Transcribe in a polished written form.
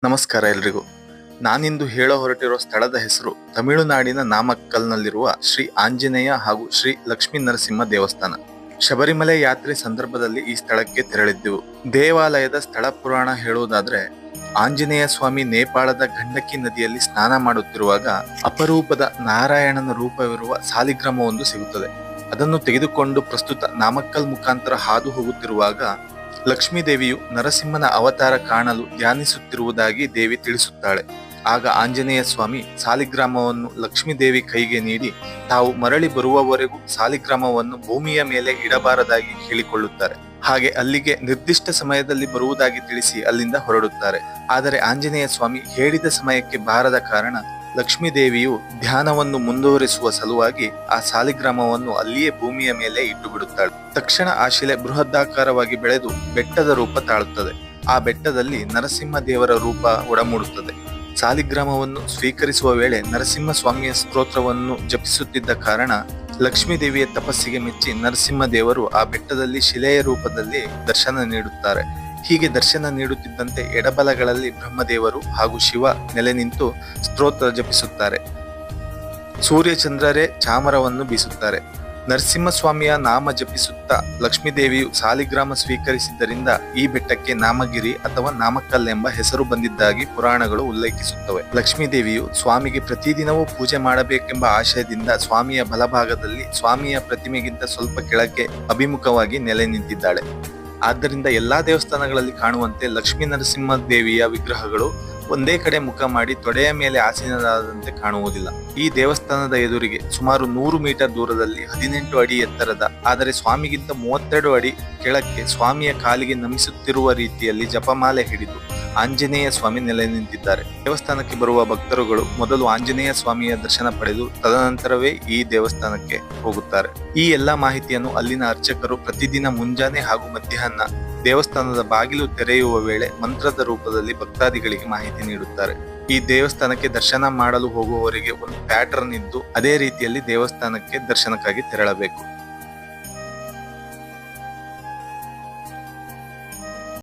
ನಮಸ್ಕಾರ ಎಲ್ರಿಗೂ. ನಾನಿಂದು ಹೇಳ ಹೊರಟಿರೋ ಸ್ಥಳದ ಹೆಸರು ತಮಿಳುನಾಡಿನ ನಾಮಕ್ಕಲ್ನಲ್ಲಿರುವ ಶ್ರೀ ಆಂಜನೇಯ ಹಾಗೂ ಶ್ರೀ ಲಕ್ಷ್ಮೀ ನರಸಿಂಹ ದೇವಸ್ಥಾನ. ಶಬರಿಮಲೆ ಯಾತ್ರೆ ಸಂದರ್ಭದಲ್ಲಿ ಈ ಸ್ಥಳಕ್ಕೆ ತೆರಳಿದ್ದೆವು. ದೇವಾಲಯದ ಸ್ಥಳ ಪುರಾಣ ಹೇಳುವುದಾದ್ರೆ, ಆಂಜನೇಯ ಸ್ವಾಮಿ ನೇಪಾಳದ ಗಂಡಕಿ ನದಿಯಲ್ಲಿ ಸ್ನಾನ ಮಾಡುತ್ತಿರುವಾಗ ಅಪರೂಪದ ನಾರಾಯಣನ ರೂಪವಿರುವ ಸಾಲಿಗ್ರಾಮವೊಂದು ಸಿಗುತ್ತದೆ. ಅದನ್ನು ತೆಗೆದುಕೊಂಡು ಪ್ರಸ್ತುತ ನಾಮಕ್ಕಲ್ ಮುಖಾಂತರ ಹಾದು ಹೋಗುತ್ತಿರುವಾಗ ಲಕ್ಷ್ಮೀ ದೇವಿಯು ನರಸಿಂಹನ ಅವತಾರ ಕಾಣಲು ಧ್ಯಾನಿಸುತ್ತಿರುವುದಾಗಿ ದೇವಿ ತಿಳಿಸುತ್ತಾಳೆ. ಆಗ ಆಂಜನೇಯ ಸ್ವಾಮಿ ಸಾಲಿಗ್ರಾಮವನ್ನು ಲಕ್ಷ್ಮೀ ದೇವಿ ಕೈಗೆ ನೀಡಿ ತಾವು ಮರಳಿ ಬರುವವರೆಗೂ ಸಾಲಿಗ್ರಾಮವನ್ನು ಭೂಮಿಯ ಮೇಲೆ ಇಡಬಾರದಾಗಿ ಹೇಳಿಕೊಳ್ಳುತ್ತಾರೆ. ಹಾಗೆ ಅಲ್ಲಿಗೆ ನಿರ್ದಿಷ್ಟ ಸಮಯದಲ್ಲಿ ಬರುವುದಾಗಿ ತಿಳಿಸಿ ಅಲ್ಲಿಂದ ಹೊರಡುತ್ತಾರೆ. ಆದರೆ ಆಂಜನೇಯ ಸ್ವಾಮಿ ಹೇಳಿದ ಸಮಯಕ್ಕೆ ಬಾರದ ಕಾರಣ ಲಕ್ಷ್ಮೀ ದೇವಿಯು ಧ್ಯಾನವನ್ನು ಮುಂದುವರಿಸುವ ಸಲುವಾಗಿ ಆ ಸಾಲಿಗ್ರಾಮವನ್ನು ಅಲ್ಲಿಯೇ ಭೂಮಿಯ ಮೇಲೆ ಇಟ್ಟು ಬಿಡುತ್ತಾಳೆ. ತಕ್ಷಣ ಆ ಶಿಲೆ ಬೃಹದಾಕಾರವಾಗಿ ಬೆಳೆದು ಬೆಟ್ಟದ ರೂಪ ತಾಳುತ್ತದೆ. ಆ ಬೆಟ್ಟದಲ್ಲಿ ನರಸಿಂಹ ದೇವರ ರೂಪ ಒಡಮೂಡುತ್ತದೆ. ಸಾಲಿಗ್ರಾಮವನ್ನು ಸ್ವೀಕರಿಸುವ ವೇಳೆ ನರಸಿಂಹ ಸ್ವಾಮಿಯ ಸ್ತೋತ್ರವನ್ನು ಜಪಿಸುತ್ತಿದ್ದ ಕಾರಣ ಲಕ್ಷ್ಮೀ ದೇವಿಯ ತಪಸ್ಸಿಗೆ ಮೆಚ್ಚಿ ನರಸಿಂಹ ದೇವರು ಆ ಬೆಟ್ಟದಲ್ಲಿ ಶಿಲೆಯ ರೂಪದಲ್ಲಿ ದರ್ಶನ ನೀಡುತ್ತಾರೆ. ಹೀಗೆ ದರ್ಶನ ನೀಡುತ್ತಿದ್ದಂತೆ ಎಡಬಲಗಳಲ್ಲಿ ಬ್ರಹ್ಮದೇವರು ಹಾಗೂ ಶಿವ ನೆಲೆ ನಿಂತು ಸ್ತೋತ್ರ ಜಪಿಸುತ್ತಾರೆ. ಸೂರ್ಯಚಂದ್ರರೇ ಚಾಮರವನ್ನು ಬೀಸುತ್ತಾರೆ. ನರಸಿಂಹಸ್ವಾಮಿಯ ನಾಮ ಜಪಿಸುತ್ತಾ ಲಕ್ಷ್ಮೀದೇವಿಯು ಸಾಲಿಗ್ರಾಮ ಸ್ವೀಕರಿಸಿದ್ದರಿಂದ ಈ ಬೆಟ್ಟಕ್ಕೆ ನಾಮಗಿರಿ ಅಥವಾ ನಾಮಕ್ಕಲ್ ಎಂಬ ಹೆಸರು ಬಂದಿದ್ದಾಗಿ ಪುರಾಣಗಳು ಉಲ್ಲೇಖಿಸುತ್ತವೆ. ಲಕ್ಷ್ಮೀದೇವಿಯು ಸ್ವಾಮಿಗೆ ಪ್ರತಿದಿನವೂ ಪೂಜೆ ಮಾಡಬೇಕೆಂಬ ಆಶಯದಿಂದ ಸ್ವಾಮಿಯ ಬಲಭಾಗದಲ್ಲಿ ಸ್ವಾಮಿಯ ಪ್ರತಿಮೆಗಿಂತ ಸ್ವಲ್ಪ ಕೆಳಗೆ ಅಭಿಮುಖವಾಗಿ ನೆಲೆ ನಿಂತಿದ್ದಾಳೆ. ಆದ್ದರಿಂದ ಎಲ್ಲಾ ದೇವಸ್ಥಾನಗಳಲ್ಲಿ ಕಾಣುವಂತೆ ಲಕ್ಷ್ಮೀ ನರಸಿಂಹ ದೇವಿಯ ವಿಗ್ರಹಗಳು ಒಂದೇ ಕಡೆ ಮುಖ ಮಾಡಿ ತೊಡೆಯ ಮೇಲೆ ಆಸೀನರಾದಂತೆ ಕಾಣುವುದಿಲ್ಲ. ಈ ದೇವಸ್ಥಾನದ ಎದುರಿಗೆ ಸುಮಾರು 100 ಮೀಟರ್ ದೂರದಲ್ಲಿ 18 ಅಡಿ ಎತ್ತರದ ಆದರೆ ಸ್ವಾಮಿಗಿಂತ 32 ಅಡಿ ಕೆಳಕ್ಕೆ ಸ್ವಾಮಿಯ ಕಾಲಿಗೆ ನಮಿಸುತ್ತಿರುವ ರೀತಿಯಲ್ಲಿ ಜಪಮಾಲೆ ಹಿಡಿದು ಆಂಜನೇಯ ಸ್ವಾಮಿ ನೆಲೆ ನಿಂತಿದ್ದಾರೆ. ದೇವಸ್ಥಾನಕ್ಕೆ ಬರುವ ಭಕ್ತರುಗಳು ಮೊದಲು ಆಂಜನೇಯ ಸ್ವಾಮಿಯ ದರ್ಶನ ಪಡೆದು ತದನಂತರವೇ ಈ ದೇವಸ್ಥಾನಕ್ಕೆ ಹೋಗುತ್ತಾರೆ. ಈ ಎಲ್ಲಾ ಮಾಹಿತಿಯನ್ನು ಅಲ್ಲಿನ ಅರ್ಚಕರು ಪ್ರತಿದಿನ ಮುಂಜಾನೆ ಹಾಗೂ ಮಧ್ಯಾಹ್ನ ದೇವಸ್ಥಾನದ ಬಾಗಿಲು ತೆರೆಯುವ ವೇಳೆ ಮಂತ್ರದ ರೂಪದಲ್ಲಿ ಭಕ್ತಾದಿಗಳಿಗೆ ಮಾಹಿತಿ ನೀಡುತ್ತಾರೆ. ಈ ದೇವಸ್ಥಾನಕ್ಕೆ ದರ್ಶನ ಮಾಡಲು ಹೋಗುವವರಿಗೆ ಒಂದು ಪ್ಯಾಟರ್ನ್ ಇದ್ದು ಅದೇ ರೀತಿಯಲ್ಲಿ ದೇವಸ್ಥಾನಕ್ಕೆ ದರ್ಶನಕ್ಕಾಗಿ ತೆರಳಬೇಕು.